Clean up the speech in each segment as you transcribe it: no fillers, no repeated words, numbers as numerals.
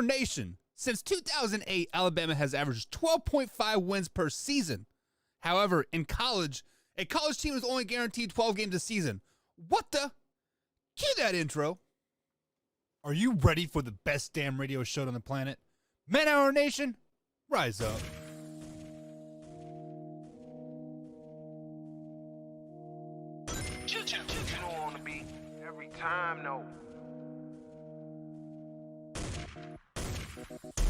Nation. Since 2008, Alabama has averaged 12.5 wins per season. However, in college, a college team is only guaranteed 12 games a season. What the? Cue that intro. Are you ready for the best damn radio show on the planet? Man Hour Nation, rise up. You don't want to be every time, no.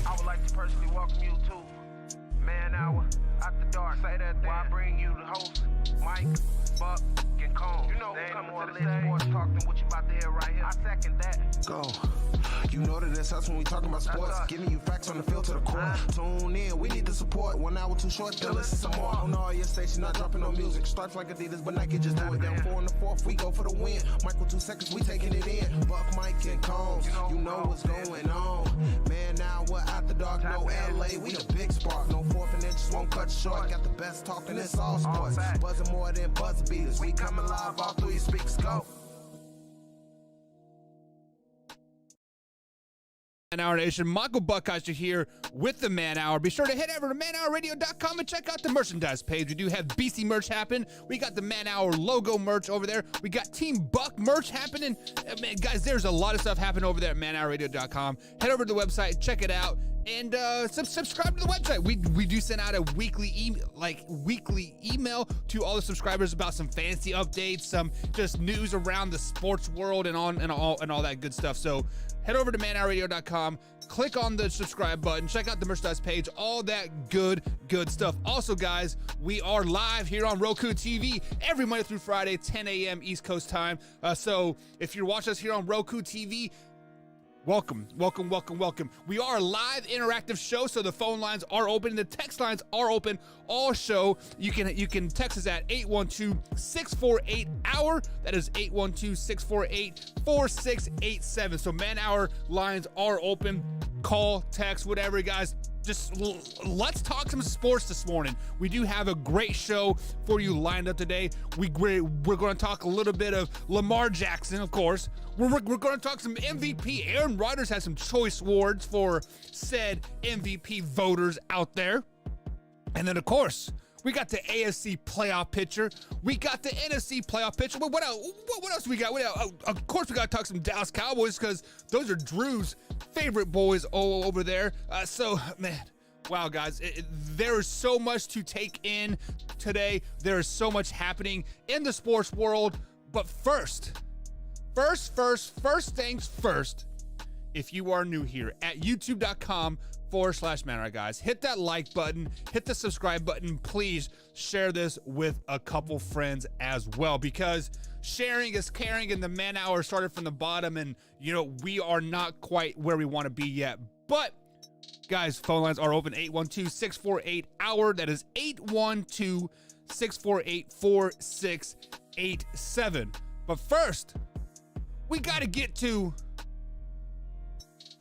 I would like to personally welcome you to Man Hour After Dark. Say that while I bring you the host, Mike, Buck, and Cone. You know who's coming to the stage. Sports talk than what you about to hear right here. I second that. Go. You know that it's us when we talking about sports. Giving you facts on the field to the core. Tune in, we need the support. 1 hour too short, then listen some more. On all your stations, not dropping no music. Starts like Adidas, but Nike just do it. Down 4 in the 4th, we go for the win. Michael 2 seconds, we taking it in. Buck, Mike, and Combs, you know what's going on. Man, now we're After Dark, no LA, we the big spark. No 4th and inches won't cut short. Got the best talking, it's all sports. Buzzing more than buzz beaters. We coming live all through your speakers, go. Man Hour Nation, Michael Buckeister here with the Man Hour. Be sure to head over to manhourradio.com and check out the merchandise page. We do have BC merch happen. We got the Man Hour logo merch over there. We got Team Buck merch happening. Man, guys, there's a lot of stuff happening over there at manhourradio.com. Head over to the website, check it out, and subscribe to the website. We do send out a weekly email to all the subscribers about some fantasy updates, some just news around the sports world and all that good stuff. So head over to manhourradio.com, click on the subscribe button, check out the merchandise page, all that good stuff. Also, guys, we are live here on Roku TV every Monday through Friday, 10 a.m. East Coast time. So if you're watching us here on Roku TV, welcome. We are a live interactive show, so the phone lines are open, the text lines are open all show. You can text us at 812-648-HOUR. That is 812-648-4687. So Man Hour lines are open. Call, text, whatever, guys. Just let's talk some sports this morning. We do have a great show for you lined up today. We're going to talk a little bit of Lamar Jackson, of course. We're going to talk some MVP. Aaron Rodgers has some choice awards for said MVP voters out there. And then, of course, we got the AFC playoff picture. We got the NFC playoff picture. But what else we got? Of course, we got to talk some Dallas Cowboys because those are Drew's favorite boys all over there. So, man, wow, guys, there is so much to take in today. There is so much happening in the sports world. But first things first. If you are new here at youtube.com/Man, guys, hit that like button, hit the subscribe button. Please share this with a couple friends as well, because sharing is caring, and the Man Hour started from the bottom, and we are not quite where we want to be yet. But guys, phone lines are open. 812-648-HOUR. That is 812-648-4687. But first, we got to get to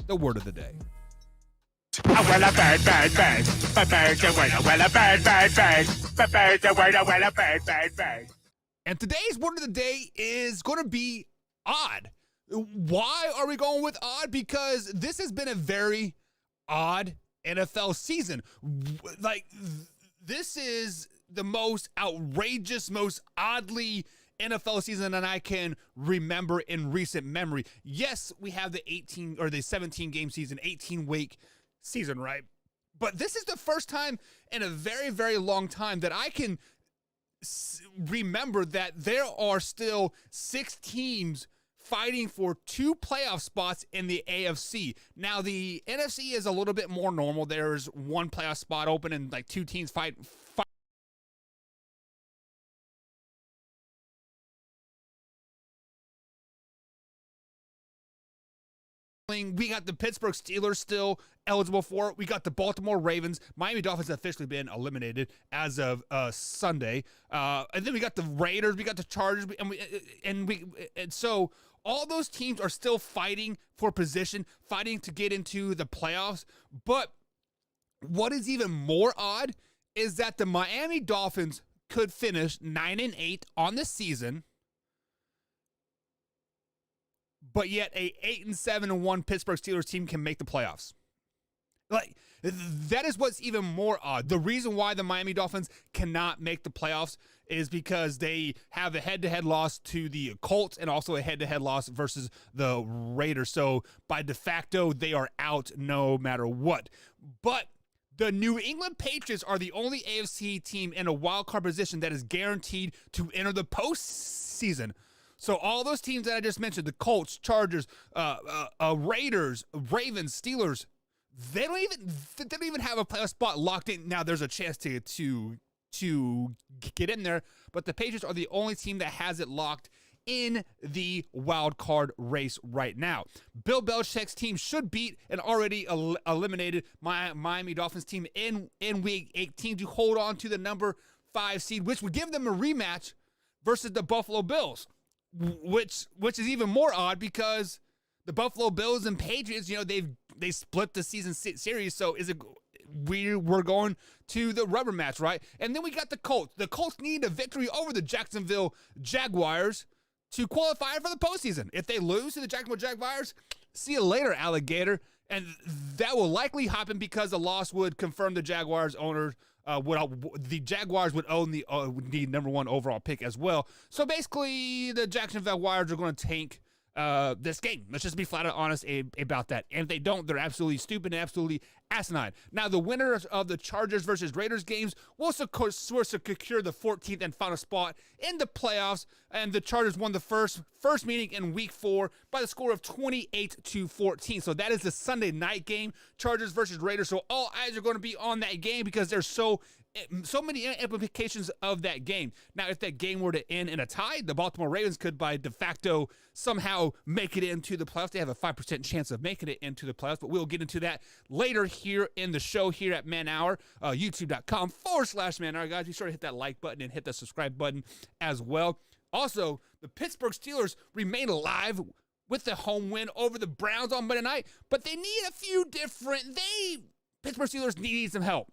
the word of the day. Well, a bird, bird, bird. A bird's a word, well, a bird, bird, bird. A bird's a word, well, a bird, bird, bird. And today's word of the day is going to be odd. Why are we going with odd? Because this has been a very odd NFL season. Like, this is the most outrageous, most oddly NFL season that I can remember in recent memory. Yes, we have the 17 game season, 18-week season, right? But this is the first time in a very, very long time that I can remember that there are still 6 teams fighting for 2 playoff spots in the AFC. Now, the NFC is a little bit more normal. There's 1 playoff spot open and like 2 teams fight. We got the Pittsburgh Steelers still eligible for it. We got the Baltimore Ravens. Miami Dolphins have officially been eliminated as of Sunday. And then we got the Raiders. We got the Chargers. And so all those teams are still fighting for position, fighting to get into the playoffs. But what is even more odd is that the Miami Dolphins could finish 9-8 on the season, but yet a 8-7-1 Pittsburgh Steelers team can make the playoffs. Like, that is what's even more odd. The reason why the Miami Dolphins cannot make the playoffs is because they have a head-to-head loss to the Colts and also a head-to-head loss versus the Raiders. So by de facto, they are out no matter what. But the New England Patriots are the only AFC team in a wild card position that is guaranteed to enter the postseason. So all those teams that I just mentioned, the Colts, Chargers, Raiders, Ravens, Steelers, they don't even have a playoff spot locked in. Now there's a chance to get in there, but the Patriots are the only team that has it locked in the wild card race right now. Bill Belichick's team should beat an already eliminated Miami Dolphins team in Week 18 to hold on to the number 5 seed, which would give them a rematch versus the Buffalo Bills, which is even more odd because the Buffalo Bills and Patriots, they split the season series. So we're going to the rubber match, right? And then we got the Colts. The Colts need a victory over the Jacksonville Jaguars to qualify for the postseason. If they lose to the Jacksonville Jaguars, see you later, alligator. And that will likely happen because a loss would confirm the Jaguars owner. The Jaguars would own the number 1 overall pick as well. So basically, the Jacksonville Jaguars are going to tank this game. Let's just be flat out honest about that. And if they don't, they're absolutely stupid and absolutely asinine. Now, the winners of the Chargers versus Raiders games will secure the 14th and final spot in the playoffs. And the Chargers won the first meeting in Week 4 by the score of 28-14. So that is the Sunday night game, Chargers versus Raiders. So all eyes are going to be on that game because there's so many implications of that game. Now, if that game were to end in a tie, the Baltimore Ravens could, by de facto, somehow make it into the playoffs. They have a 5% chance of making it into the playoffs, but we'll get into that later here in the show here at Man Hour, youtube.com/Man Hour. Guys, be sure to hit that like button and hit the subscribe button as well. Also, the Pittsburgh Steelers remain alive with the home win over the Browns on Monday night, but they need a few Pittsburgh Steelers need some help.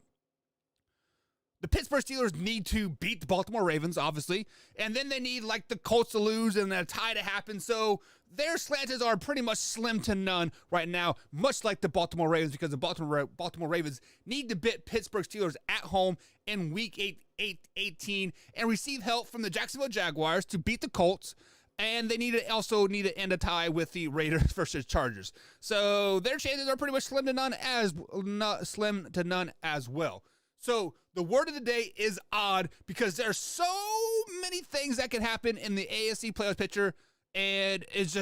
The Pittsburgh Steelers need to beat the Baltimore Ravens, obviously, and then they need the Colts to lose and a tie to happen. So their chances are pretty much slim to none right now, much like the Baltimore Ravens, because the Baltimore Ravens need to beat Pittsburgh Steelers at home in Week 18 and receive help from the Jacksonville Jaguars to beat the Colts. And they also need to end a tie with the Raiders versus Chargers. So their chances are pretty much slim to none as well. So the word of the day is odd because there's so many things that can happen in the AFC playoff picture, and it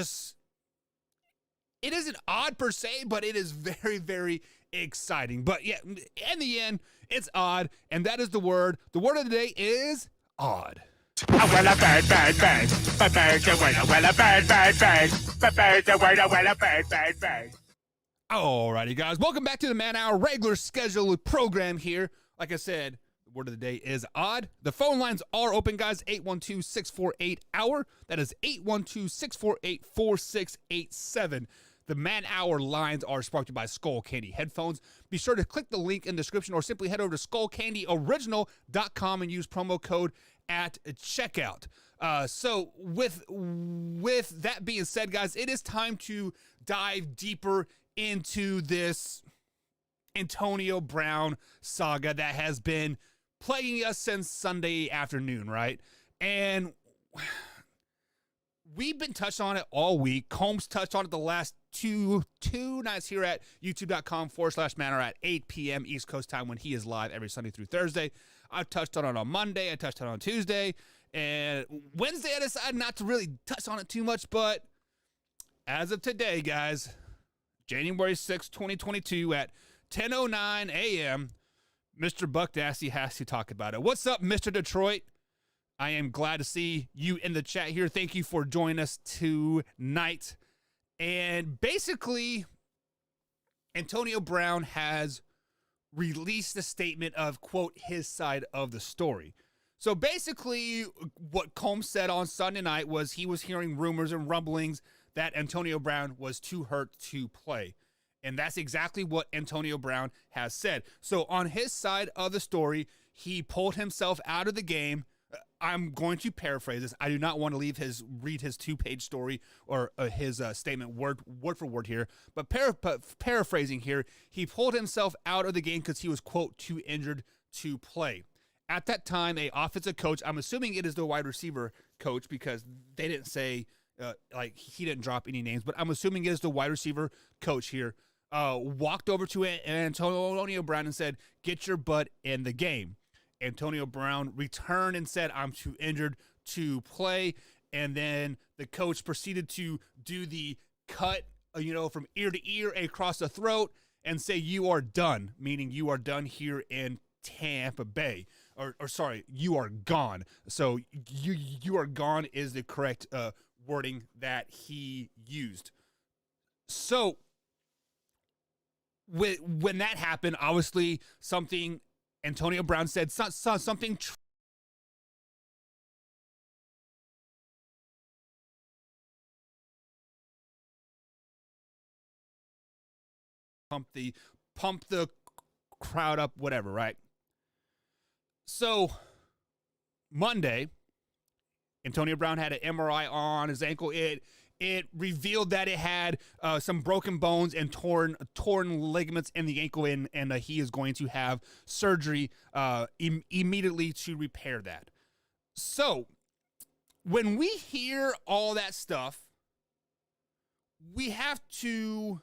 isn't odd per se, but it is very, very exciting. But yeah, in the end, it's odd, and that is the word. The word of the day is odd. Well, a bird, bird, bird. But bird's a word, well, a bird, bird, bird. But bird's a word, well, a bird, bird, bird. Alrighty, guys. Welcome back to the Man Hour regular scheduled program here. Like I said, the word of the day is odd. The phone lines are open, guys. 812-648-HOUR. That is 812-648-4687. The Man Hour lines are sponsored by Skull Candy Headphones. Be sure to click the link in the description or simply head over to skullcandyoriginal.com and use promo code at checkout. So with that being said, guys, it is time to dive deeper into this Antonio Brown saga that has been plaguing us since Sunday afternoon, right? And we've been touched on it all week. Combs touched on it the last two nights here at youtube.com/manor at 8 p.m. East Coast time when he is live every Sunday through Thursday. I touched on it on Monday. I touched on it on Tuesday. And Wednesday, I decided not to really touch on it too much. But as of today, guys, January 6, 2022 at 10:09 a.m., Mr. Buck Nasty has to talk about it. What's up, Mr. Detroit? I am glad to see you in the chat here. Thank you for joining us tonight. And basically, Antonio Brown has released a statement of, quote, his side of the story. So basically, what Combs said on Sunday night was he was hearing rumors and rumblings that Antonio Brown was too hurt to play. And that's exactly what Antonio Brown has said. So on his side of the story, he pulled himself out of the game, I'm going to paraphrase this. I do not want to read his 2-page story or his statement word for word here, but paraphrasing here, he pulled himself out of the game because he was, quote, too injured to play. At that time, a offensive coach, I'm assuming it is the wide receiver coach because they didn't say, like, he didn't drop any names, but I'm assuming it is the wide receiver coach here, walked over to Antonio Brown and said, get your butt in the game. Antonio Brown returned and said, I'm too injured to play. And then the coach proceeded to do the cut, from ear to ear across the throat and say, you are done, meaning you are done here in Tampa Bay. Or sorry, you are gone. So you are gone is the correct wording that he used. So when that happened, obviously Antonio Brown said something pump the crowd up, whatever, right? So Monday, Antonio Brown had an MRI on his ankle. It revealed that it had some broken bones and torn ligaments in the ankle, and he is going to have surgery immediately to repair that. So when we hear all that stuff, we have to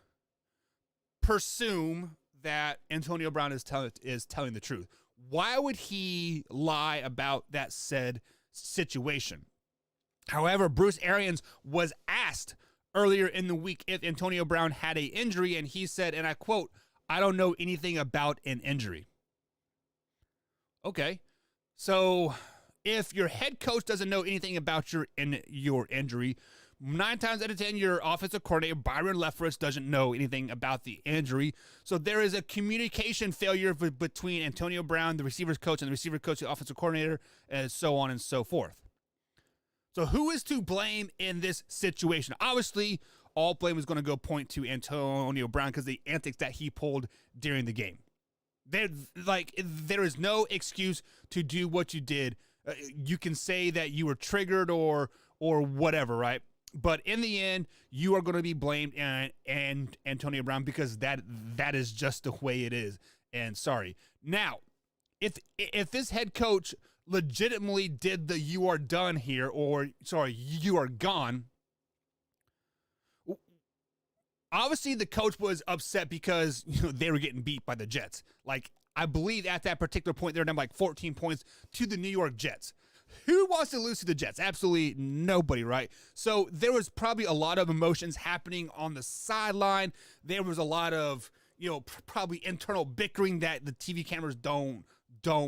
presume that Antonio Brown is telling the truth. Why would he lie about that said situation? However, Bruce Arians was asked earlier in the week if Antonio Brown had an injury, and he said, and I quote, I don't know anything about an injury. Okay, so if your head coach doesn't know anything about your injury, 9 times out of 10, your offensive coordinator, Byron Leftwich, doesn't know anything about the injury. So there is a communication failure between Antonio Brown, the receivers coach, and the receiver coach, the offensive coordinator, and so on and so forth. So who is to blame in this situation? Obviously, all blame is going to go point to Antonio Brown because the antics that he pulled during the game. There is no excuse to do what you did. You can say that you were triggered or whatever, right? But in the end, you are going to be blamed and Antonio Brown because that is just the way it is. And sorry. Now, if this head coach legitimately did the you are done here, or sorry, you are gone, obviously the coach was upset because they were getting beat by the Jets. Like, I believe at that particular point they're down like 14 points to the New York Jets. Who wants to lose to the Jets? Absolutely nobody, right? So there was probably a lot of emotions happening on the sideline. There was a lot of, probably internal bickering that the TV cameras don't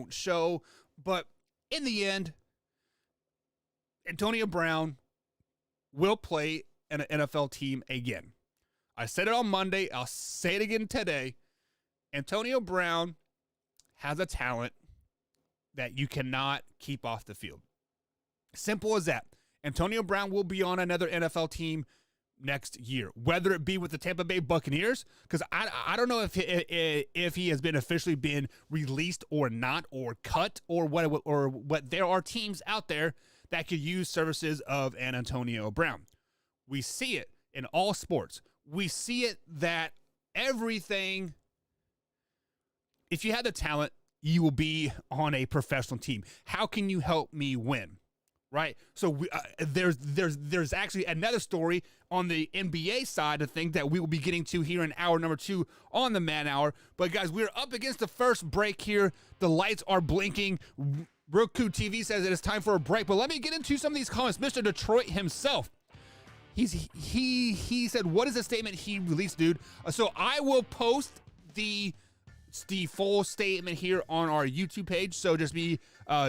show. But in the end, Antonio Brown will play in an NFL team again. I said it on Monday. I'll say it again today. Antonio Brown has a talent that you cannot keep off the field. Simple as that. Antonio Brown will be on another NFL team next year, whether it be with the Tampa Bay Buccaneers, because I don't know if he has been officially been released or not, or cut or what. There are teams out there that could use services of an Antonio Brown. We see it in all sports. We see it that everything. If you have the talent, you will be on a professional team. How can you help me win? Right? So there's actually another story on the NBA side of things that we will be getting to here in hour number 2 on the Man Hour. But guys, we're up against the first break here. The lights are blinking. Roku TV says it is time for a break. But let me get into some of these comments. Mr. Detroit himself. He said, what is the statement he released, dude? So I will post the full statement here on our YouTube page. So just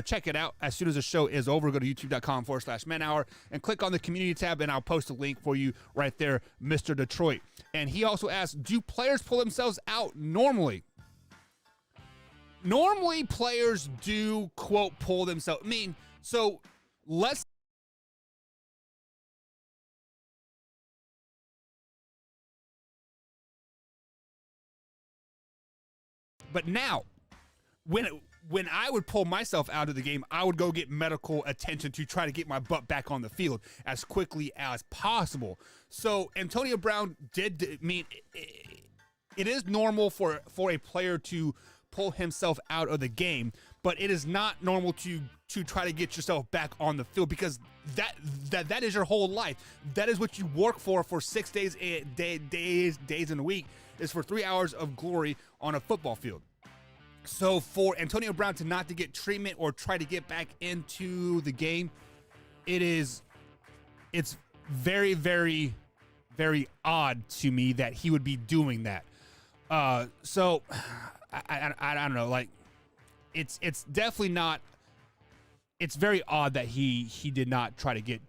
check it out as soon as the show is over. Go to youtube.com/Man Hour and click on the community tab, and I'll post a link for you right there, Mr. Detroit. And he also asked, do players pull themselves out normally? Normally, players do, quote, pull themselves. So let's. But now, when when I would pull myself out of the game, I would go get medical attention to try to get my butt back on the field as quickly as possible. So Antonio Brown it is normal for a player to pull himself out of the game, but it is not normal to try to get yourself back on the field, because that is your whole life. That is what you work for 6 days in a week, is for 3 hours of glory on a football field. So for Antonio Brown to not to get treatment or try to get back into the game, it's very, very, very odd to me that he would be doing that. So I don't know, like it's definitely not. It's very odd that he did not try to get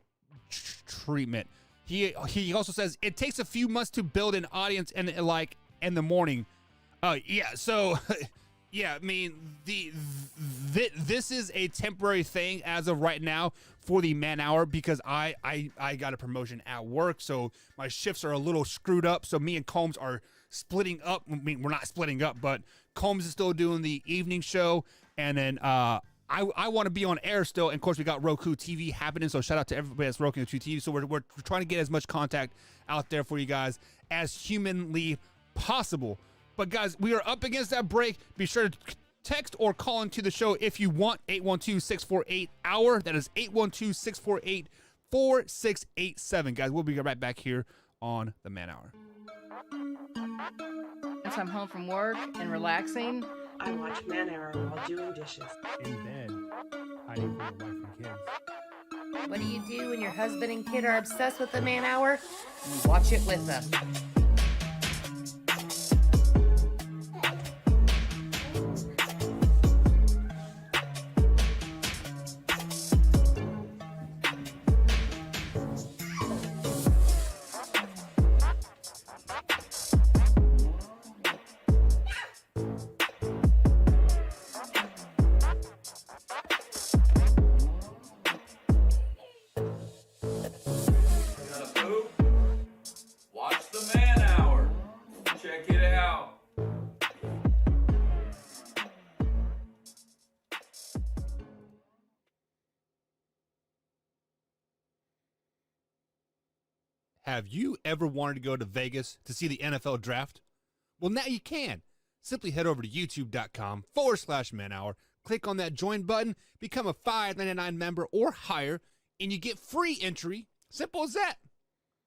treatment. He also says it takes a few months to build an audience and like in the morning. Yeah. So yeah, I mean this is a temporary thing as of right now for the Man Hour, because I got a promotion at work, so my shifts are a little screwed up. So me and Combs are splitting up. I mean, we're not splitting up, but Combs is still doing the evening show, and then I want to be on air still. And of course, we got Roku TV happening, so shout out to everybody that's Roku TV. So we're trying to get as much contact out there for you guys as humanly possible. But guys, we are up against that break. Be sure to text or call into the show if you want. 812-648-HOUR. That is 812-648-4687. Guys, we'll be right back here on the Man Hour. Once I'm home from work and relaxing, I watch Man Hour while doing dishes. In bed, hiding from your wife and kids. what do you do when your husband and kid are obsessed with the Man Hour? You watch it with them. Watch the Man Hour. Check it out. Have you ever wanted to go to Vegas to see the NFL draft? Well, now you can. Simply head over to youtube.com/Man Hour, click on that join button, become a $5.99 member or higher, and you get free entry. Simple as that.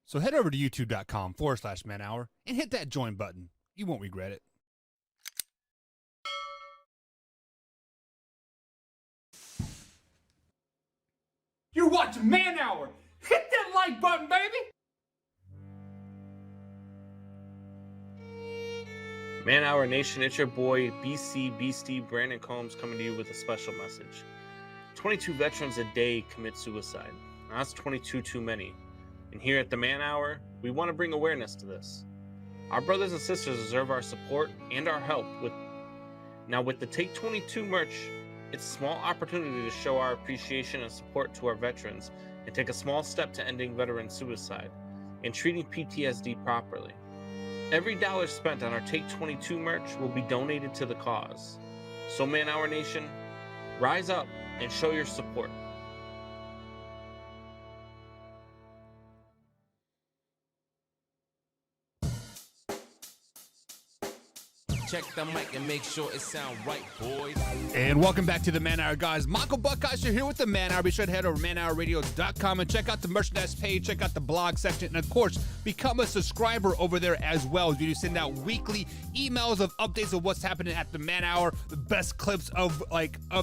So head over to youtube.com/Man Hour and hit that join button. You won't regret it. You're watching Man Hour. Hit that like button, baby. Man Hour Nation, it's your boy BC Beastie Brandon Combs coming to you with a special message. 22 veterans a day commit suicide. Now, that's 22 too many. And here at the Man Hour, we want to bring awareness to this. Our brothers and sisters deserve our support and our help. With the Take 22 merch, it's a small opportunity to show our appreciation and support to our veterans and take a small step to ending veteran suicide and treating PTSD properly. Every dollar spent on our Take 22 merch will be donated to the cause. So Man Hour Nation, rise up and show your support. Check the mic and make sure it sound right, boys. And welcome back to the Man Hour, guys. Michael Buckeyes here with the Man Hour. Be sure to head over to manhourradio.com and check out the merchandise page, check out the blog section, and of course, become a subscriber over there as well. We do send out weekly emails of updates of what's happening at the Man Hour, the best clips of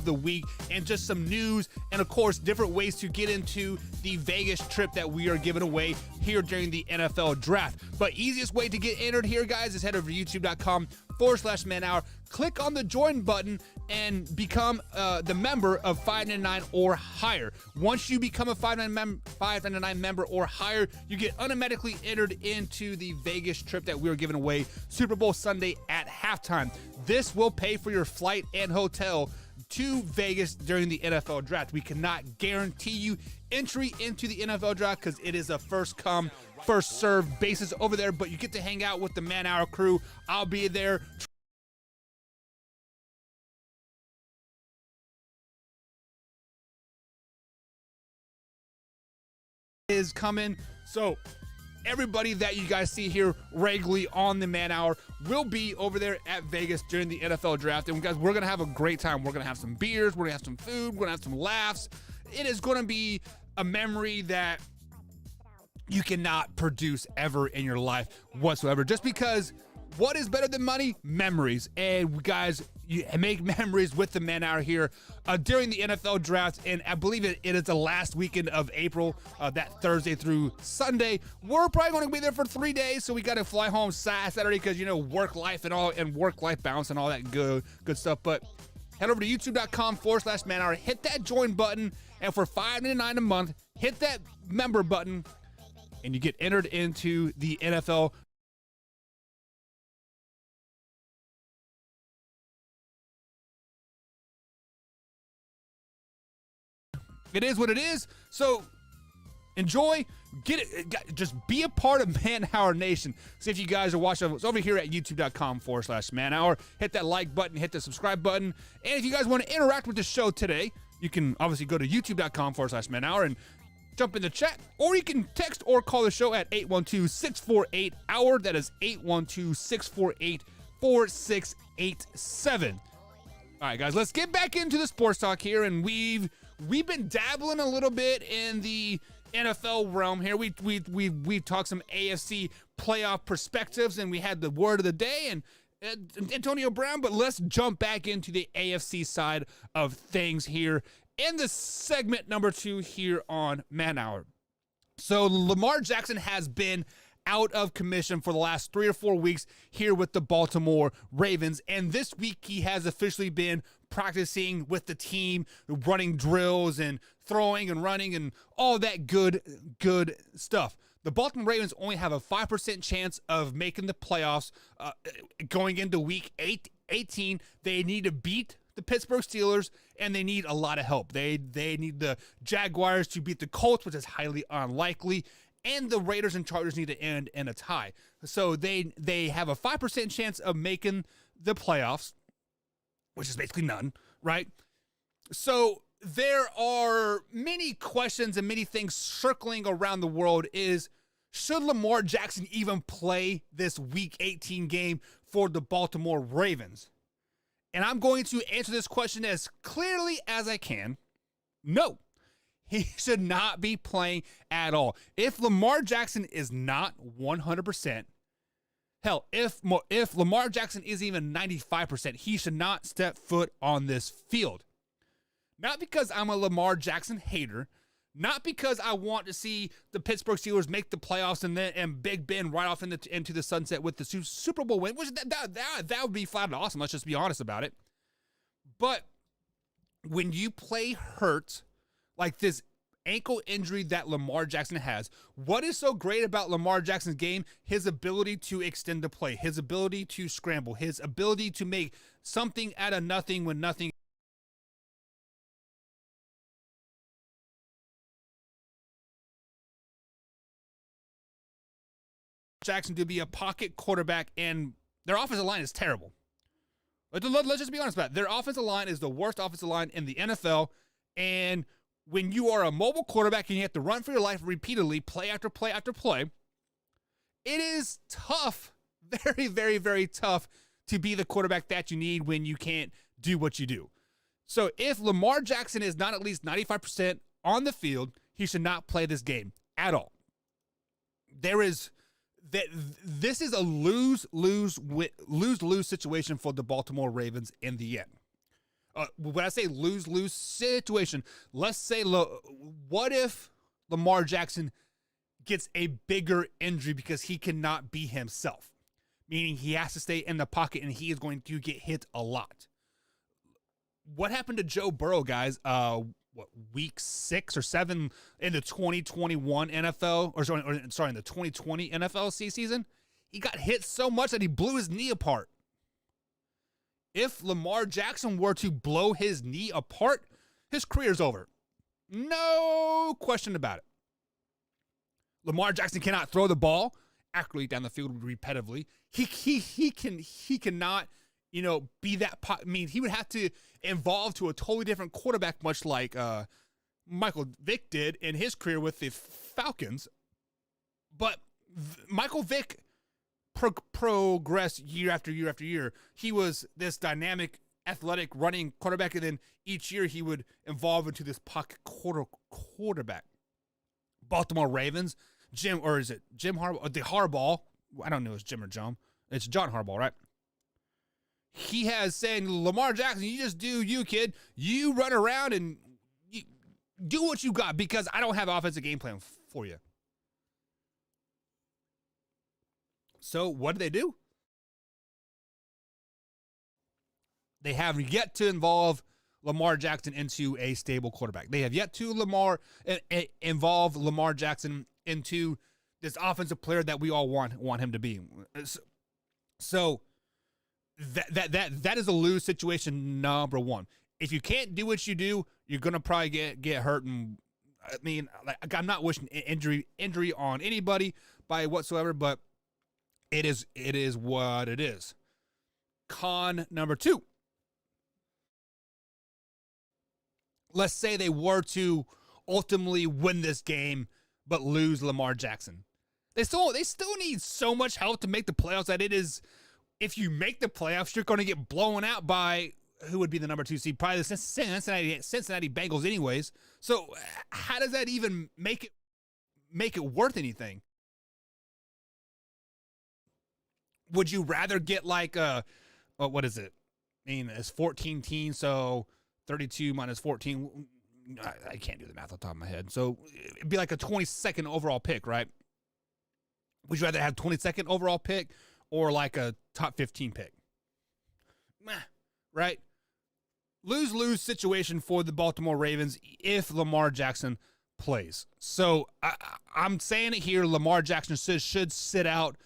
the week, and just some news, and of course, different ways to get into the Vegas trip that we are giving away here during the NFL draft. But easiest way to get entered here, guys, is head over to youtube.com/Man Hour. Click on the join button and become the member of $5.99 or higher. Once you become a $5.99 member or higher, you get automatically entered into the Vegas trip that we are giving away Super Bowl Sunday at halftime. This will pay for your flight and hotel to Vegas during the NFL draft. We cannot guarantee you entry into the NFL draft because it is a first come, first serve basis over there, but you get to hang out with the Man Hour crew. I'll be there is coming. So everybody that you guys see here regularly on the Man Hour will be over there at Vegas during the NFL draft. And guys, we're going to have a great time. We're going to have some beers. We're going to have some food. We're going to have some laughs. It is going to be a memory that you cannot produce ever in your life whatsoever. Just because what is better than money? Memories. And guys, you make memories with the Man Hour here during the NFL draft. And I believe it is the last weekend of April, that Thursday through Sunday. We're probably going to be there for 3 days. So we got to fly home Saturday because, you know, work life and all, and work-life balance and all that good stuff. But head over to youtube.com/Man Hour. Hit that join button. And for $5.99 a month, hit that member button. And you get entered into the NFL. It is what it is. So enjoy, get it, just be a part of Man Hour Nation. See if you guys are watching us over here at youtube.com/Man Hour. Hit that like button, hit the subscribe button. And if you guys want to interact with the show today, you can obviously go to youtube.com/Man Hour and jump in the chat, or you can text or call the show at 812-648-HOUR. That is 812-648-4687. All right, guys, let's get back into the sports talk here. And we've been dabbling a little bit in the NFL realm here. We talked some AFC playoff perspectives, and we had the word of the day and Antonio Brown. But let's jump back into the AFC side of things here in the segment number 2 here on Man Hour. So Lamar Jackson has been out of commission for the last 3 or 4 weeks here with the Baltimore Ravens. And this week he has officially been practicing with the team, running drills and throwing and running and all that good stuff. The Baltimore Ravens only have a 5% chance of making the playoffs going into week 18. They need to beat the Pittsburgh Steelers, and they need a lot of help. They need the Jaguars to beat the Colts, which is highly unlikely, and the Raiders and Chargers need to end in a tie. So they have a 5% chance of making the playoffs, which is basically none, right? So there are many questions and many things circling around the world. Should Lamar Jackson even play this Week 18 game for the Baltimore Ravens? And I'm going to answer this question as clearly as I can. No, he should not be playing at all. If Lamar Jackson is not 100%, hell, if Lamar Jackson is even 95%, he should not step foot on this field. Not because I'm a Lamar Jackson hater, not because I want to see the Pittsburgh Steelers make the playoffs and Big Ben right off into the sunset with the Super Bowl win, which that would be flat and awesome. Let's just be honest about it. But when you play hurt like this ankle injury that Lamar Jackson has, what is so great about Lamar Jackson's game? His ability to extend the play, his ability to scramble, his ability to make something out of nothing when nothing. Jackson to be a pocket quarterback, and their offensive line is terrible. Let's just be honest about it. Their offensive line is the worst offensive line in the NFL, and when you are a mobile quarterback and you have to run for your life repeatedly, play after play after play, it is tough, very, very, very tough to be the quarterback that you need when you can't do what you do. So if Lamar Jackson is not at least 95% on the field, he should not play this game at all. This is a lose-lose situation for the Baltimore Ravens in the end. When I say lose-lose situation, let's say, what if Lamar Jackson gets a bigger injury because he cannot be himself, meaning he has to stay in the pocket and he is going to get hit a lot. What happened to Joe Burrow, guys? Week 6 or 7 in the 2021 NFL, in the 2020 NFL season? He got hit so much that he blew his knee apart. If Lamar Jackson were to blow his knee apart, his career's over. No question about it. Lamar Jackson cannot throw the ball accurately down the field repetitively. He cannot, be that. I mean, he would have to evolve to a totally different quarterback, much like Michael Vick did in his career with the Falcons. But Michael Vick progressed year after year after year. He was this dynamic, athletic, running quarterback, and then each year he would evolve into this pocket quarterback. Baltimore Ravens, Jim Harbaugh? The Harbaugh. I don't know if it's Jim or John. It's John Harbaugh, right? He has saying, Lamar Jackson, you just do you, kid. You run around and you do what you got because I don't have an offensive game plan for you. So what do? They have yet to involve Lamar Jackson into a stable quarterback. They have yet to involve Lamar Jackson into this offensive player that we all want him to be. So that is a lose situation number one. If you can't do what you do, you're gonna probably get hurt. And I mean, like, I'm not wishing injury on anybody by whatsoever, but it is what it is. Con number two. Let's say they were to ultimately win this game, but lose Lamar Jackson. They still need so much help to make the playoffs that it is. If you make the playoffs, you're going to get blown out by who would be the number 2 seed, probably the Cincinnati Bengals, anyways. So how does that even make it worth anything? Would you rather get like what is it? I mean, it's 14 teams, so 32 minus 14. I can't do the math off the top of my head. So it'd be like a 22nd overall pick, right? Would you rather have 22nd overall pick or like a top 15 pick? Right? Lose-lose situation for the Baltimore Ravens if Lamar Jackson plays. So I'm saying it here, Lamar Jackson should sit out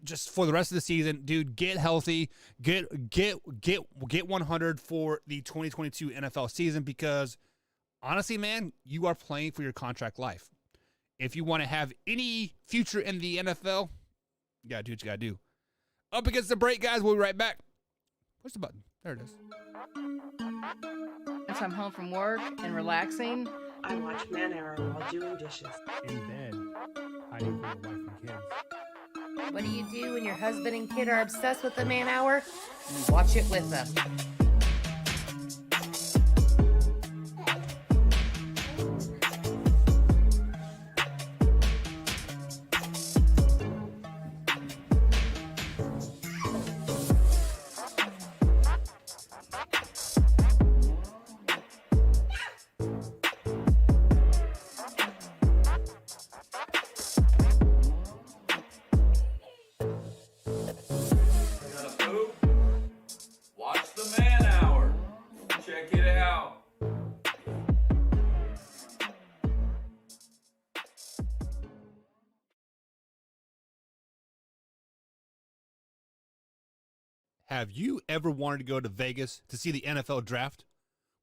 just for the rest of the season. Dude, get healthy, get 100 for the 2022 NFL season, because honestly, man, you are playing for your contract life. If you want to have any future in the NFL, you got to do what you got to do. Up against the break, guys. We'll be right back. Push the button. There it is. Once I'm home from work and relaxing, I watch Man Arrow while doing dishes. In bed, hiding from the wife and kids. what do you do when your husband and kid are obsessed with the Man Hour? You watch it with them. Have you ever wanted to go to Vegas to see the NFL draft?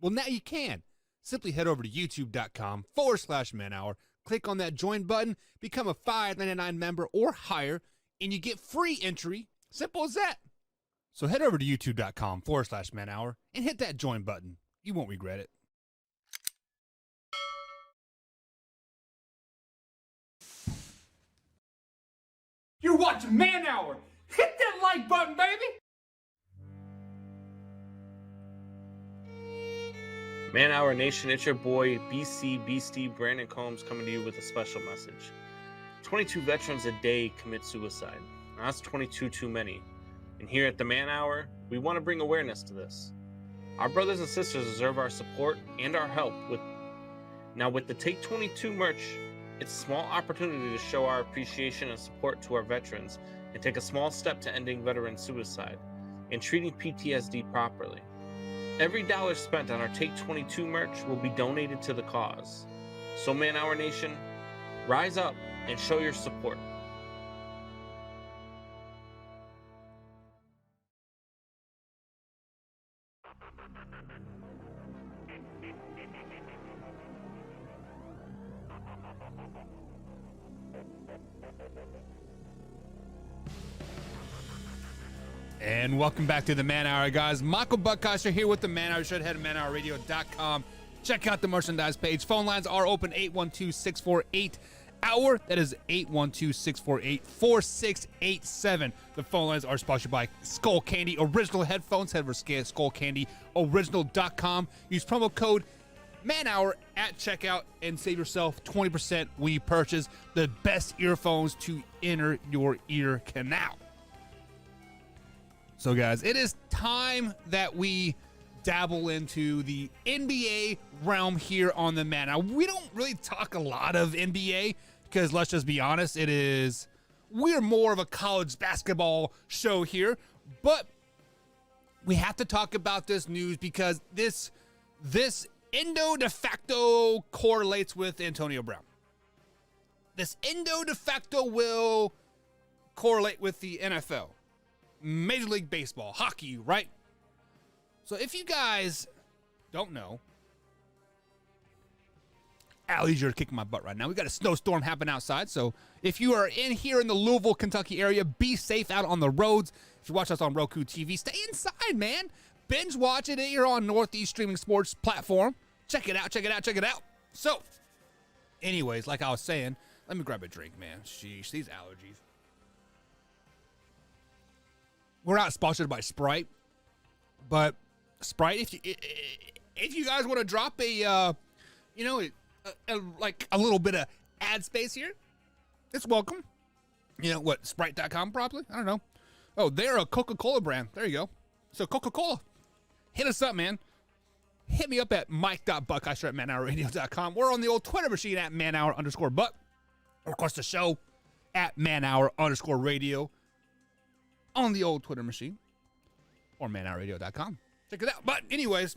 Well, now you can. Simply head over to youtube.com/manhour, click on that join button, become a $5.99 member or higher, and you get free entry. Simple as that. So head over to youtube.com/manhour and hit that join button. You won't regret it. You're watching Man Hour. Hit that like button, baby. Man Hour Nation, it's your boy BC Beastie Brandon Combs coming to you with a special message. 22 veterans a day commit suicide. Now, that's 22 too many. And here at the Man Hour, we want to bring awareness to this. Our brothers and sisters deserve our support and our help. With the Take 22 merch, it's a small opportunity to show our appreciation and support to our veterans and take a small step to ending veteran suicide and treating PTSD properly. Every dollar spent on our Take 22 merch will be donated to the cause. So Man Hour Nation, rise up and show your support. And welcome back to the Man Hour, guys. Michael Buckcaster here with the Man Hour. You should head to manhourradio.com. Check out the merchandise page. Phone lines are open 812-648-HOUR. That is 812-648-4687. The phone lines are sponsored by Skull Candy Original Headphones. Head over to skullcandyoriginal.com. Use promo code MANHOUR at checkout and save yourself 20% when you purchase the best earphones to enter your ear canal. So, guys, it is time that we dabble into the NBA realm here on the Man. Now, we don't really talk a lot of NBA because, let's just be honest, we're more of a college basketball show here, but we have to talk about this news because this Endo de facto correlates with Antonio Brown. This Endo de facto will correlate with the NFL, Major League Baseball, hockey, right? So if you guys don't know, Allies, you're kicking my butt right now. We got a snowstorm happening outside. So if you are here in the Louisville, Kentucky area, be safe out on the roads. If you watch us on Roku TV, stay inside, man. Binge watch it here on Northeast Streaming Sports platform. Check it out. So, anyways, like I was saying, let me grab a drink, man. Sheesh, these allergies. We're not sponsored by Sprite, but Sprite, if you guys want to drop a little bit of ad space here, it's welcome. You know what, Sprite.com probably? I don't know. Oh, they're a Coca-Cola brand. There you go. So Coca-Cola, hit us up, man. Hit me up at mike.buckeyster@manhourradio.com. We're on the old Twitter machine at manhour_buck. Or, of course, the show at manhour_radio on the old Twitter machine or manhourradio.com. Check it out. But anyways,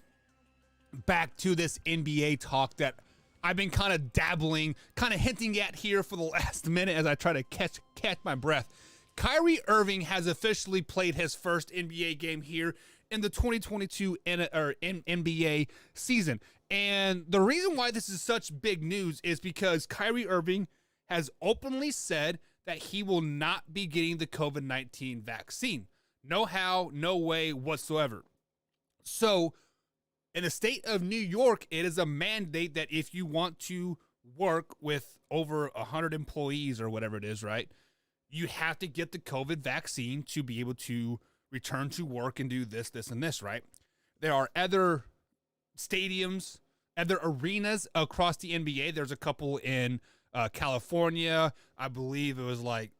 back to this NBA talk that I've been kind of dabbling, kind of hinting at here for the last minute as I try to catch my breath. Kyrie Irving has officially played his first NBA game here in the 2022 NBA season. And the reason why this is such big news is because Kyrie Irving has openly said that he will not be getting the COVID-19 vaccine. No how, no way whatsoever. So, in the state of New York, it is a mandate that if you want to work with over 100 employees or whatever it is, right, you have to get the COVID vaccine to be able to return to work and do this, and this, right? There are other stadiums, other arenas across the NBA. There's a couple in California. I believe it was like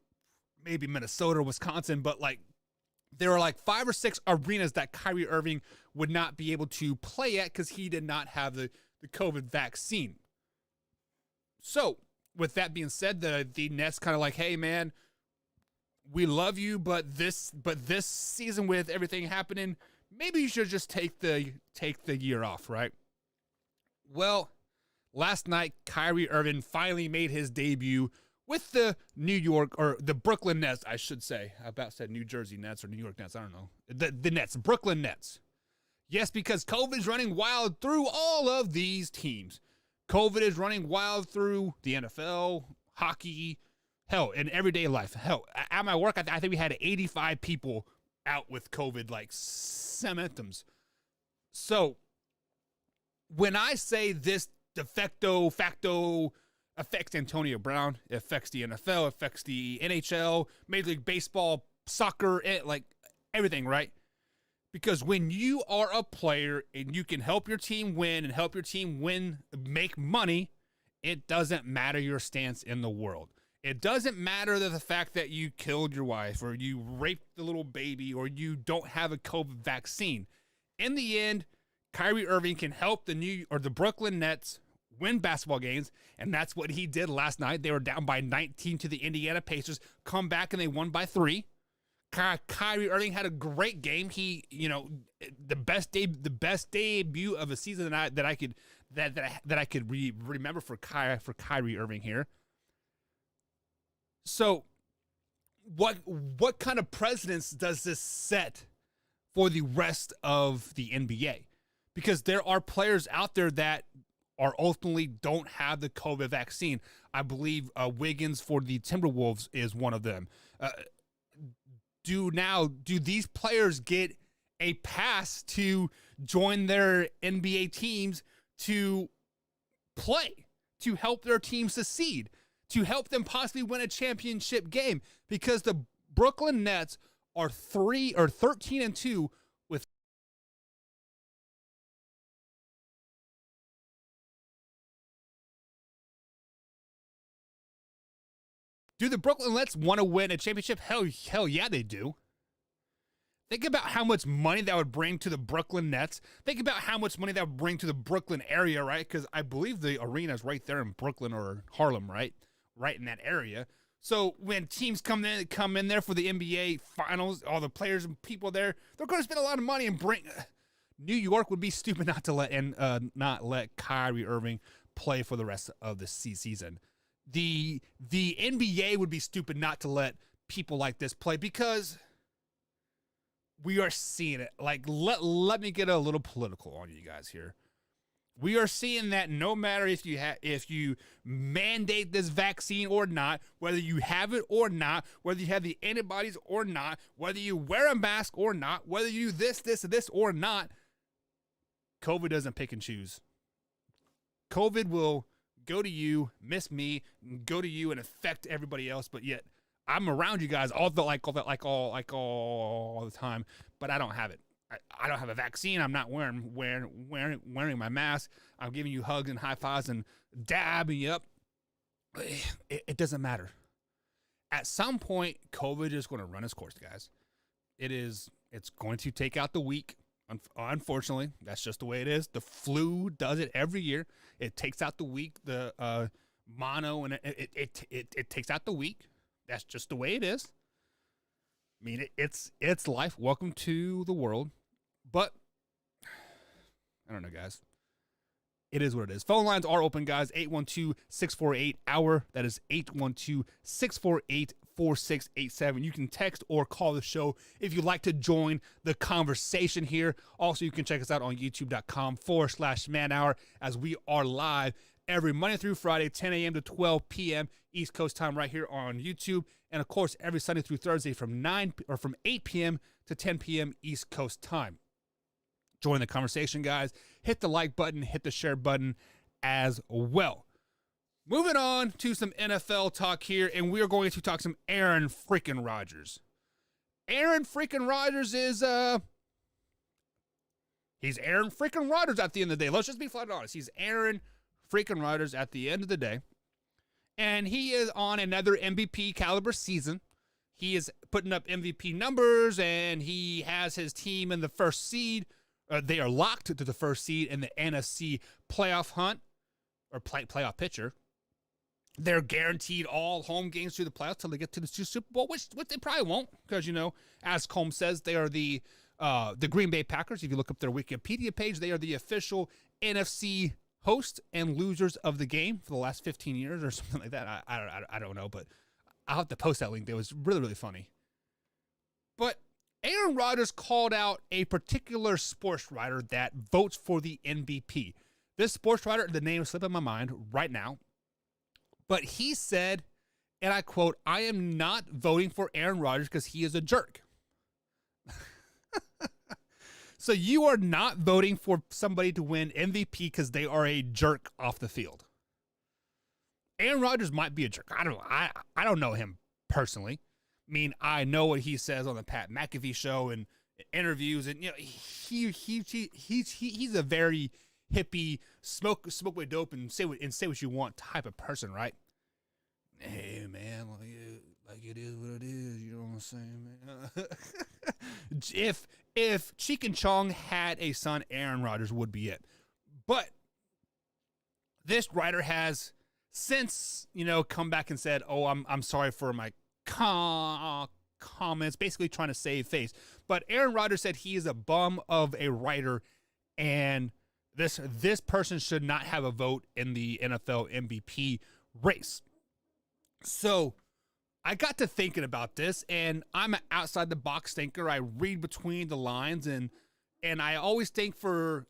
maybe Minnesota, Wisconsin, but like there are like 5 or 6 arenas that Kyrie Irving would not be able to play at because he did not have the COVID vaccine. So with that being said, the Nets kind of like, hey man, we love you, but this season with everything happening, maybe you should just take the year off, right? Well, last night Kyrie Irving finally made his debut with the the Brooklyn Nets, I should say. I about said New Jersey Nets or New York Nets, I don't know. The Nets, Brooklyn Nets. Yes, because COVID is running wild through all of these teams. COVID is running wild through the NFL, hockey, hell, in everyday life. Hell, at my work, I think we had 85 people out with COVID, like symptoms. So when I say this de facto affects Antonio Brown, it affects the NFL, affects the NHL, Major League Baseball, soccer, like everything, right? Because when you are a player and you can help your team win and help your team make money, it doesn't matter your stance in the world. It doesn't matter the fact that you killed your wife or you raped the little baby or you don't have a COVID vaccine. In the end, Kyrie Irving can help the Brooklyn Nets win basketball games, and that's what he did last night. They were down by 19 to the Indiana Pacers, come back and they won by 3. Kyrie Irving had a great game. He, the best debut of a season that I could remember for Kyrie Irving here. So, what kind of precedence does this set for the rest of the NBA? Because there are players out there that are ultimately don't have the COVID vaccine. I believe Wiggins for the Timberwolves is one of them. Do these players get a pass to join their NBA teams to play, to help their team succeed, to help them possibly win a championship game, because the Brooklyn Nets are 13-2 with Do the Brooklyn Nets want to win a championship? Hell yeah, they do. Think about how much money that would bring to the Brooklyn Nets. Think about how much money that would bring to the Brooklyn area, right? Because I believe the arena is right there in Brooklyn or Harlem, right? Right in that area. So when teams come in there for the NBA Finals, all the players and people there, they're going to spend a lot of money and bring. New York would be stupid not let Kyrie Irving play for the rest of the season. The NBA would be stupid not to let people like this play, because we are seeing it. Like, let me get a little political on you guys here. We are seeing that no matter if you mandate this vaccine or not, whether you have it or not, whether you have the antibodies or not, whether you wear a mask or not, whether you do this or not, COVID doesn't pick and choose. COVID will go to you, miss me, go to you, and affect everybody else. But yet, I'm around you guys all the time, but I don't have it. I don't have a vaccine. I'm not wearing my mask. I'm giving you hugs and high fives and dabbing you up. It doesn't matter. At some point, COVID is going to run its course, guys. It's going to take out the weak. Unfortunately, that's just the way it is. The flu does it every year. It takes out the weak. The mono, and it takes out the weak. That's just the way it is. I mean, it's life. Welcome to the world. But I don't know, guys. It is what it is. Phone lines are open, guys. 812-648-HOUR. That is 812-648-4687. You can text or call the show if you'd like to join the conversation here. Also, you can check us out on youtube.com/manhour, as we are live every Monday through Friday, 10 a.m. to 12 p.m. East Coast time, right here on YouTube. And of course, every Sunday through Thursday from 8 p.m. to 10 p.m. East Coast time. Join the conversation, guys. Hit the like button, hit the share button as well. Moving on to some NFL talk here, and we are going to talk some Aaron freaking Rodgers. Aaron freaking Rodgers is he's Aaron freaking Rodgers at the end of the day. Let's just be flat honest. He's Aaron freaking Rodgers at the end of the day. And he is on another MVP caliber season. He is putting up MVP numbers, and he has his team in the first seed. They are locked to the first seed in the NFC playoff hunt, or playoff picture. They're guaranteed all home games through the playoffs till they get to the Super Bowl, which they probably won't, because, you know, as Combs says, they are the Green Bay Packers. If you look up their Wikipedia page, they are the official NFC host and losers of the game for the last 15 years or something like that. I don't know, but I'll have to post that link. That was really, really funny. But Aaron Rodgers called out a particular sports writer that votes for the MVP. This sports writer, the name is slipping my mind right now, but he said, and I quote, "I am not voting for Aaron Rodgers because he is a jerk." So you are not voting for somebody to win MVP because they are a jerk off the field. Aaron Rodgers might be a jerk. I don't know him personally. I mean, I know what he says on the Pat McAfee show and interviews, and, you know, he's a very hippie, smoke with dope and say what you want type of person, right? Hey man, like it is what it is. You know what I'm saying, man? If Cheech and Chong had a son, Aaron Rodgers would be it. But this writer has since, you know, come back and said, "Oh, I'm sorry for my comments," basically trying to save face. But Aaron Rodgers said he is a bum of a writer, and this person should not have a vote in the NFL MVP race. So I got to thinking about this, and I'm an outside the box thinker. I read between the lines, and I always think of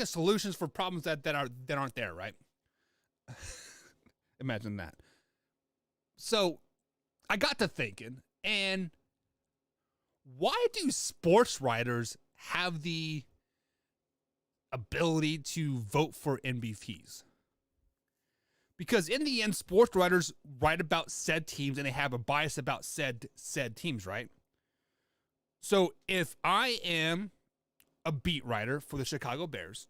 solutions for problems that aren't there, right? Imagine that. So I got to thinking, and why do sports writers have the ability to vote for MVPs. Because in the end, sports writers write about said teams and they have a bias about said teams, right? So if I am a beat writer for the Chicago Bears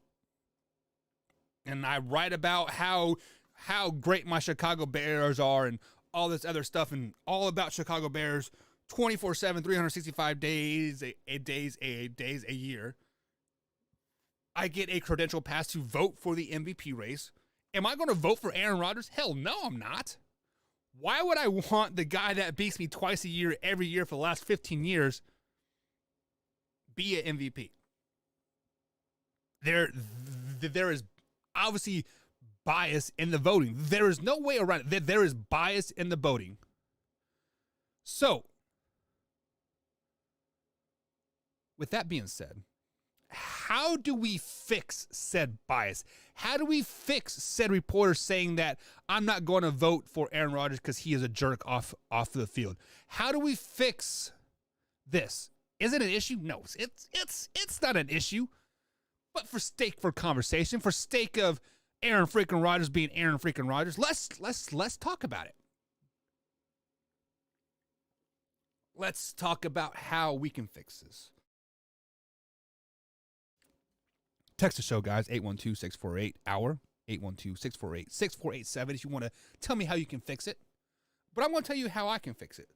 and I write about how great my Chicago Bears are and all this other stuff and all about Chicago Bears 24/7, 365 days a year, I get a credential pass to vote for the MVP race. Am I going to vote for Aaron Rodgers? Hell no, I'm not. Why would I want the guy that beats me twice a year, every year for the last 15 years, be an MVP? There is obviously bias in the voting. There is no way around it. There is bias in the voting. So, with that being said, how do we fix said bias? How do we fix said reporter saying that I'm not going to vote for Aaron Rodgers because he is a jerk off the field? How do we fix this? Is it an issue? No, it's not an issue. But for conversation, for sake of Aaron freaking Rodgers being Aaron freaking Rodgers, let's talk about it. Let's talk about how we can fix this. Text the show, guys, 812-648-HOUR, 812-648-6487 if you want to tell me how you can fix it. But I'm going to tell you how I can fix it.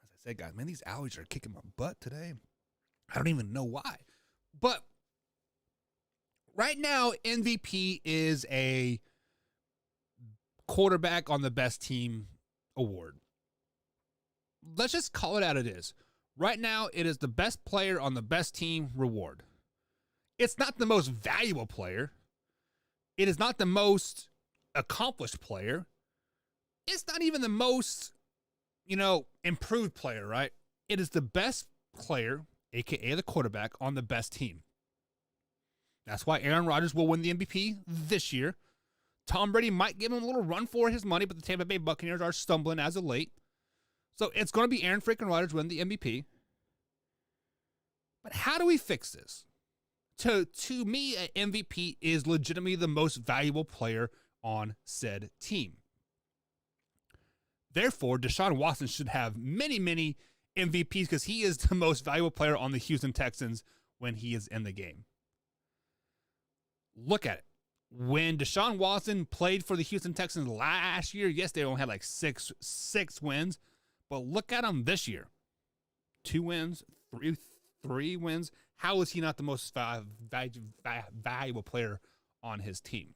As I said, guys, man, these allergies are kicking my butt today. I don't even know why. But right now, MVP is a quarterback on the best team award. Let's just call it out it is. Right now, it is the best player on the best team reward. It's not the most valuable player. It is not the most accomplished player. It's not even the most, improved player, right? It is the best player, a.k.a. the quarterback, on the best team. That's why Aaron Rodgers will win the MVP this year. Tom Brady might give him a little run for his money, but the Tampa Bay Buccaneers are stumbling as of late. So it's going to be Aaron freaking Rodgers win the MVP. But how do we fix this? To me, an MVP is legitimately the most valuable player on said team. Therefore, Deshaun Watson should have many, many MVPs because he is the most valuable player on the Houston Texans when he is in the game. Look at it. When Deshaun Watson played for the Houston Texans last year, yes, they only had like six wins. But look at him this year. 2 wins, three wins. How is he not the most valuable player on his team?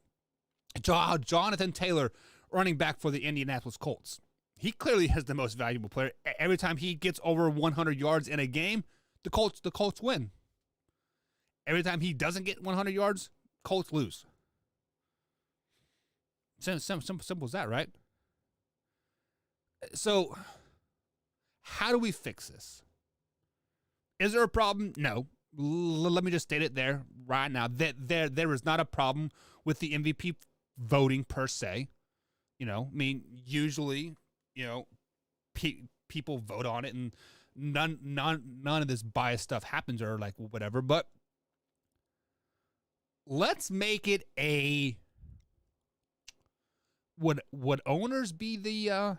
Jonathan Taylor, running back for the Indianapolis Colts. He clearly is the most valuable player. Every time he gets over 100 yards in a game, the Colts win. Every time he doesn't get 100 yards, Colts lose. Simple as that, right? So, how do we fix this? Is there a problem? No. Let me just state it there right now. There is not a problem with the MVP voting per se. Usually, people vote on it, and none of this bias stuff happens or like whatever. But let's make it a. Would owners be the?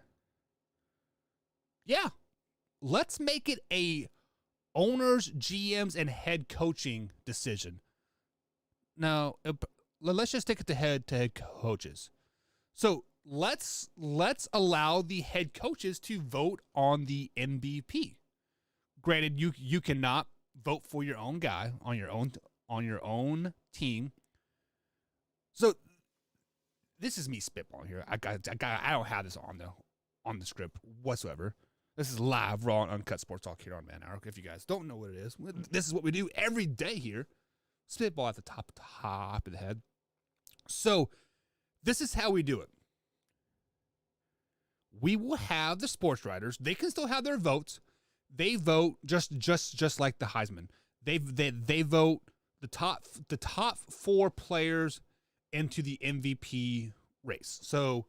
Yeah, let's make it a owners, GMs, and head coaching decision. Now, let's just stick it to head coaches. So let's allow the head coaches to vote on the MVP. Granted, you cannot vote for your own guy on your own team. So this is me spitballing here. I don't have this on the script whatsoever. This is live, raw, and uncut sports talk here on Man Hour. If you guys don't know what it is, this is what we do every day here. Spitball at the top of the head. So this is how we do it. We will have the sports writers. They can still have their votes. They vote just like the Heisman. They vote the top 4 players into the MVP race. So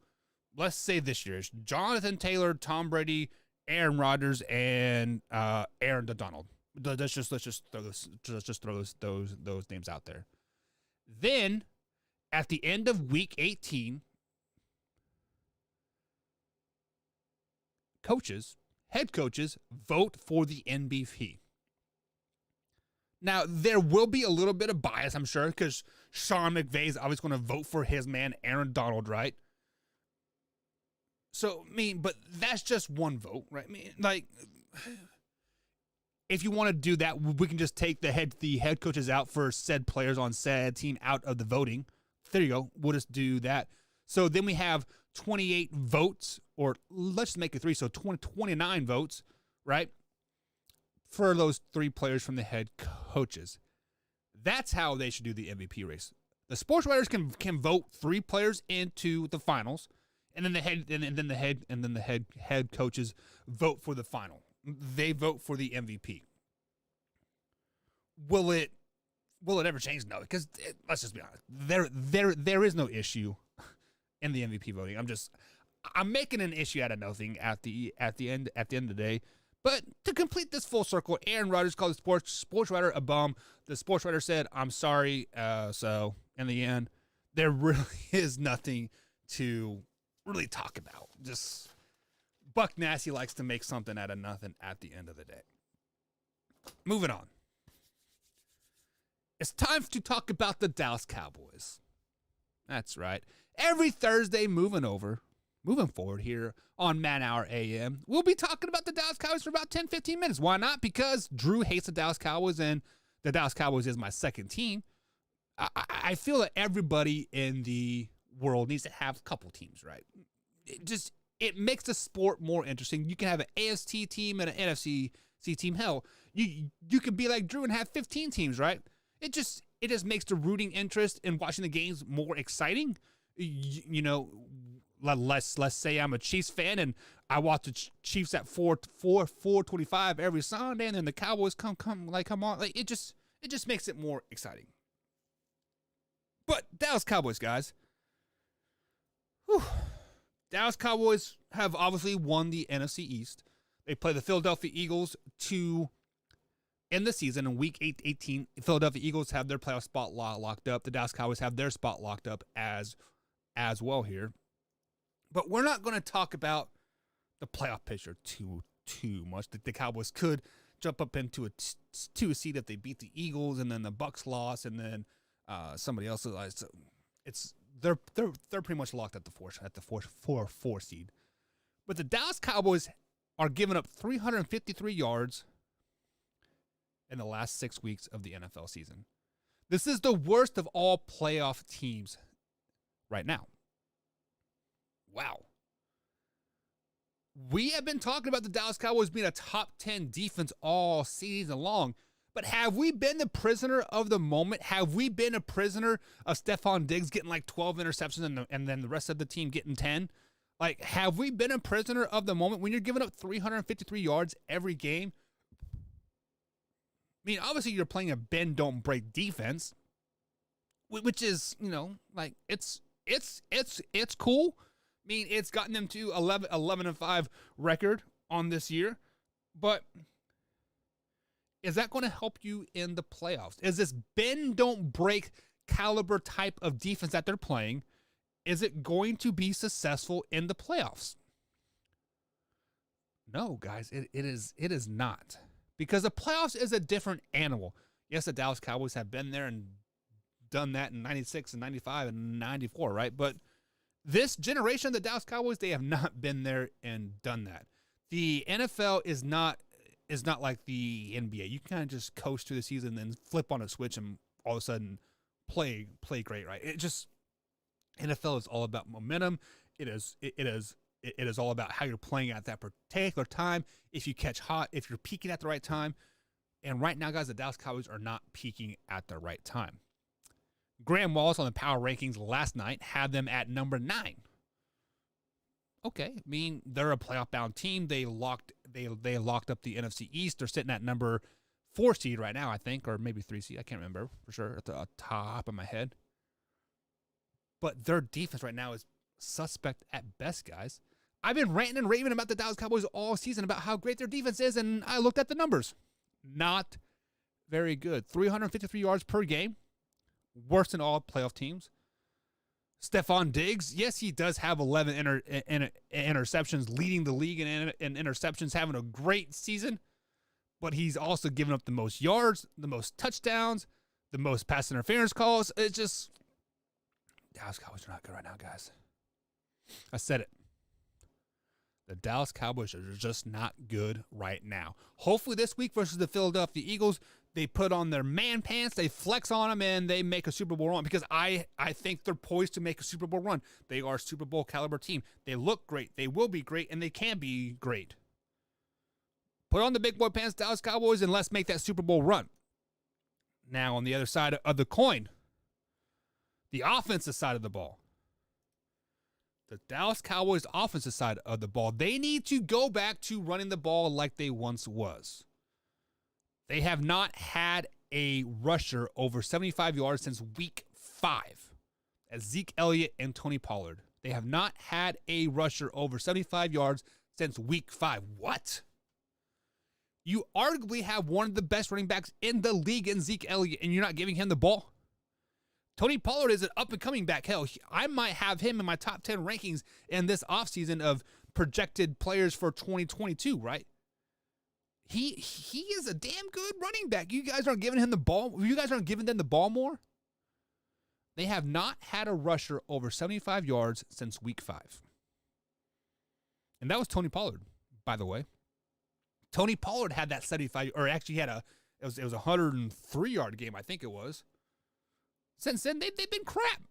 let's say this year is Jonathan Taylor, Tom Brady, Aaron Rodgers, and Aaron Donald. Let's just throw those names out there. Then, at the end of week 18, head coaches vote for the MVP. Now, there will be a little bit of bias, I'm sure, because Sean McVay is always going to vote for his man, Aaron Donald, right? So, but that's just one vote, right? If you want to do that, we can just take the head coaches out for said players on said team out of the voting. There you go. We'll just do that. So then we have 28 votes, or let's make it 3, so 29 votes, right? For those 3 players from the head coaches. That's how they should do the MVP race. The sports writers can vote 3 players into the finals, and then the head coaches vote for the final. They vote for the MVP. Will it ever change? No, because let's just be honest. There is no issue in the MVP voting. I'm making an issue out of nothing at the end of the day. But to complete this full circle, Aaron Rodgers called the sports writer a bum. The sports writer said, "I'm sorry." So in the end, there really is nothing to really talk about. Just Buck Nasty likes to make something out of nothing at the end of the day. Moving on. It's time to talk about the Dallas Cowboys. That's right. Every Thursday moving forward here on Man Hour AM, we'll be talking about the Dallas Cowboys for about 10-15 minutes. Why not? Because Drew hates the Dallas Cowboys, and the Dallas Cowboys is my second team. I feel that everybody in the world needs to have a couple teams, right? It makes the sport more interesting. You can have an AFC team and an NFC team. Hell, you could be like Drew and have 15 teams, right? It just makes the rooting interest in watching the games more exciting. Let's say I'm a Chiefs fan and I watch the Chiefs at 4:25 every Sunday, and then the Cowboys come on. Like it just makes it more exciting. But Dallas Cowboys, guys. Whew. Dallas Cowboys have obviously won the NFC East. They play the Philadelphia Eagles to end the season in Week 18. Philadelphia Eagles have their playoff spot locked up. The Dallas Cowboys have their spot locked up as well here. But we're not going to talk about the playoff picture too much. The Cowboys could jump up into a 2 seed if they beat the Eagles, and then the Bucks lost, and then somebody else lost. They're pretty much locked at the 4 seed. But the Dallas Cowboys are giving up 353 yards in the last 6 weeks of the NFL season. This is the worst of all playoff teams right now. Wow. We have been talking about the Dallas Cowboys being a top 10 defense all season long, but have we been the prisoner of the moment? Have we been a prisoner of Stephon Diggs getting like 12 interceptions and then the rest of the team getting 10? Like, have we been a prisoner of the moment when you're giving up 353 yards every game? I mean, obviously you're playing a bend, don't break defense, which is, like it's cool. I mean, it's gotten them to 11-5 record on this year, but is that going to help you in the playoffs? Is this bend, don't break caliber type of defense that they're playing, is it going to be successful in the playoffs? No, guys, it is not. Because the playoffs is a different animal. Yes, the Dallas Cowboys have been there and done that in 96 and 95 and 94, right? But this generation of the Dallas Cowboys, they have not been there and done that. The NFL is not like the NBA. You kind of just coast through the season and then flip on a switch and all of a sudden play great, right? NFL is all about momentum. It is all about how you're playing at that particular time. If you catch hot, if you're peaking at the right time. And right now, guys, the Dallas Cowboys are not peaking at the right time. Graham Wallace on the power rankings last night had them at number 9. Okay, I mean, they're a playoff-bound team. They locked up the NFC East. They're sitting at number 4 seed right now, I think, or maybe 3 seed. I can't remember for sure at the top of my head. But their defense right now is suspect at best, guys. I've been ranting and raving about the Dallas Cowboys all season about how great their defense is, and I looked at the numbers. not very good. 353 yards per game, worse than all playoff teams. Stephon Diggs, yes, he does have 11 interceptions, leading the league in interceptions, having a great season, but he's also given up the most yards, the most touchdowns, the most pass interference calls. It's just, Dallas Cowboys are not good right now, guys. I said it. The Dallas Cowboys are just not good right now. Hopefully this week versus the Philadelphia Eagles, they put on their man pants, they flex on them, and they make a Super Bowl run, because I think they're poised to make a Super Bowl run. They are a Super Bowl caliber team. They look great. They will be great, and they can be great. Put on the big boy pants, Dallas Cowboys, and let's make that Super Bowl run. Now, on the other side of the coin, the offensive side of the ball. The Dallas Cowboys offensive side of the ball, they need to go back to running the ball like they once was. They have not had a rusher over 75 yards since week 5. As Zeke Elliott and Tony Pollard. They have not had a rusher over 75 yards since week 5. What? You arguably have one of the best running backs in the league in Zeke Elliott, and you're not giving him the ball? Tony Pollard is an up-and-coming back. Hell, I might have him in my top 10 rankings in this offseason of projected players for 2022, right? He is a damn good running back. You guys aren't giving him the ball. You guys aren't giving them the ball more. They have not had a rusher over 75 yards since week 5. And that was Tony Pollard, by the way. Tony Pollard had that 75, or actually had it was a 103-yard game, I think it was. Since then, they've been crap.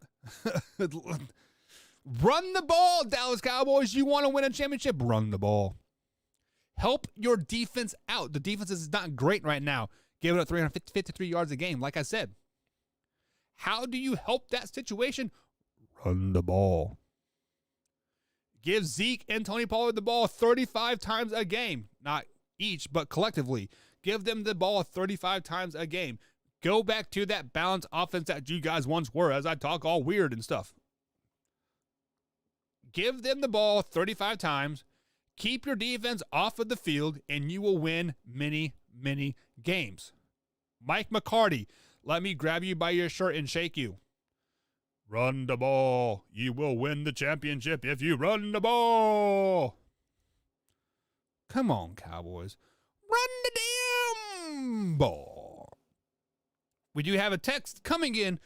Run the ball, Dallas Cowboys. You want to win a championship? Run the ball. Help your defense out. The defense is not great right now. Giving up 353 yards a game, like I said. How do you help that situation? Run the ball. Give Zeke and Tony Pollard the ball 35 times a game. Not each, but collectively. Give them the ball 35 times a game. Go back to that balanced offense that you guys once were, as I talk all weird and stuff. Give them the ball 35 times. Keep your defense off of the field, and you will win many, many games. Mike McCarty, let me grab you by your shirt and shake you. Run the ball. You will win the championship if you run the ball. Come on, Cowboys. Run the damn ball. We do have a text coming in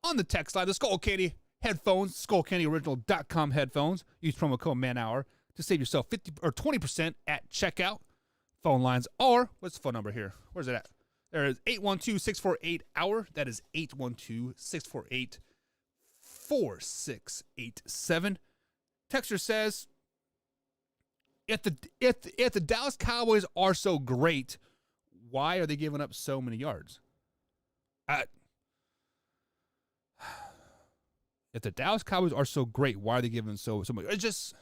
on the text line. The Skull Candy headphones, SkullCandyOriginal.com headphones. Use promo code MANHOUR to save yourself 50 or 20% at checkout. Phone lines are, what's the phone number here? Where's it at? There is 812-648-HOUR. That is 812-648-4687. Texter says, if the Dallas Cowboys are so great, why are they giving up so many yards? If the Dallas Cowboys are so great, why are they giving so much? It's just,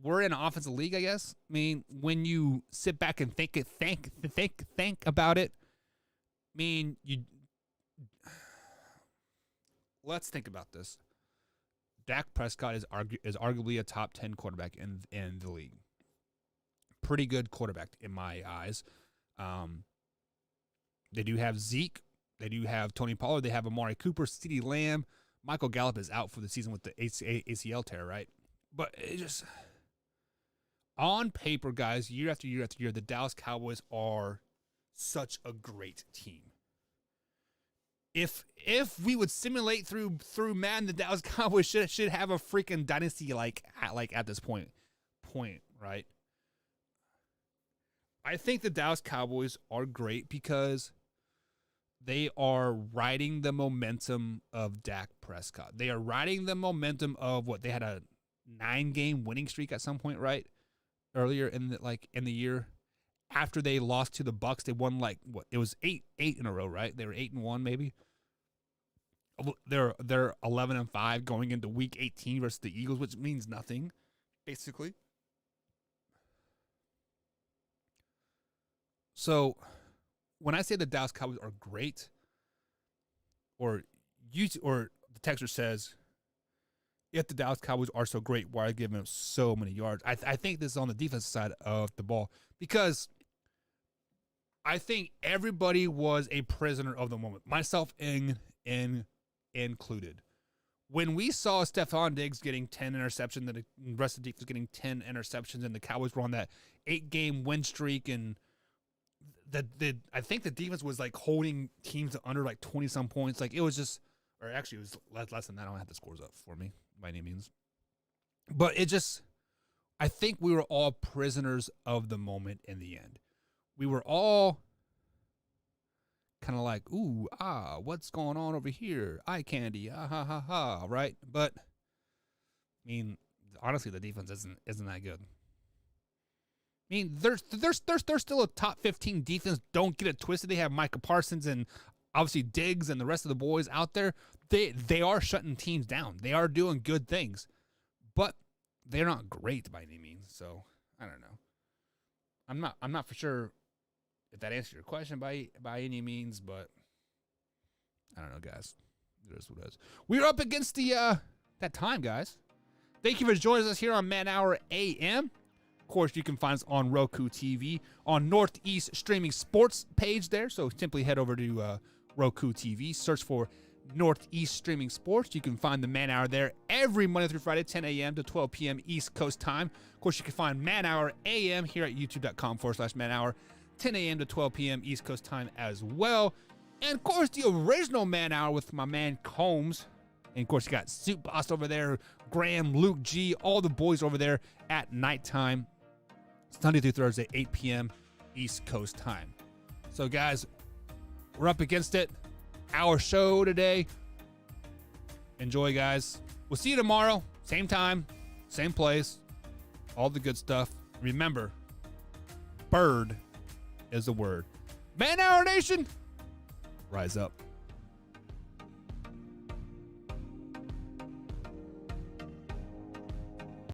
we're in an offensive league, I guess. I mean, when you sit back and think about it, I mean, let's think about this. Dak Prescott is arguably a top 10 quarterback in the league. Pretty good quarterback in my eyes. They do have Zeke. They do have Tony Pollard. They have Amari Cooper, CeeDee Lamb. Michael Gallup is out for the season with the ACL tear, right? But it just, on paper, guys, year after year after year, the Dallas Cowboys are such a great team. If we would simulate through Madden, the Dallas Cowboys should have a freaking dynasty like at this point, right? I think the Dallas Cowboys are great because they are riding the momentum of Dak Prescott. They are riding the momentum of what they had a 9-game winning streak at some point, right? Earlier in the year, after they lost to the Bucs, they won it was 8 in a row, right? They were 8-1 maybe. They're 11-5 going into week 18 versus the Eagles, which means nothing, basically. So when I say the Dallas Cowboys are great, or the texter says, if the Dallas Cowboys are so great, why are they giving them so many yards? I think this is on the defensive side of the ball because I think everybody was a prisoner of the moment, myself included. When we saw Stephon Diggs getting 10 interceptions, and the rest of the defense getting 10 interceptions, and the Cowboys were on that 8-game win streak, and I think the defense was like holding teams to under like 20-some points. Like it was just, or actually it was less than that. I don't have the scores up for me by any means. But it just, I think we were all prisoners of the moment in the end. We were all kind of like, ooh, what's going on over here? Eye candy, ha, right? But I mean, honestly, the defense isn't that good. I mean, they're still a top 15 defense. Don't get it twisted. They have Micah Parsons and obviously Diggs and the rest of the boys out there. They are shutting teams down. They are doing good things, but they're not great by any means. So I don't know. I'm not for sure if that answers your question by any means, but I don't know, guys. It is what it is. We're up against the that time, guys. Thank you for joining us here on Man Hour AM. Of course, you can find us on Roku TV, on Northeast Streaming Sports page there. So simply head over to Roku TV, search for Northeast Streaming Sports. You can find the Man Hour there every Monday through Friday, 10 a.m. to 12 p.m. East Coast time. Of course, you can find Man Hour AM here at youtube.com/Man Hour, 10 a.m. to 12 p.m. East Coast time as well. And of course, the original Man Hour with my man Combs. And of course, you got Soup Boss over there, Graham, Luke G, all the boys over there at nighttime. Sunday through Thursday, 8 p.m. East Coast time. So, guys, we're up against it. Our show today. Enjoy, guys. We'll see you tomorrow. Same time, same place. All the good stuff. Remember, bird is the word. Man Hour Nation, rise up.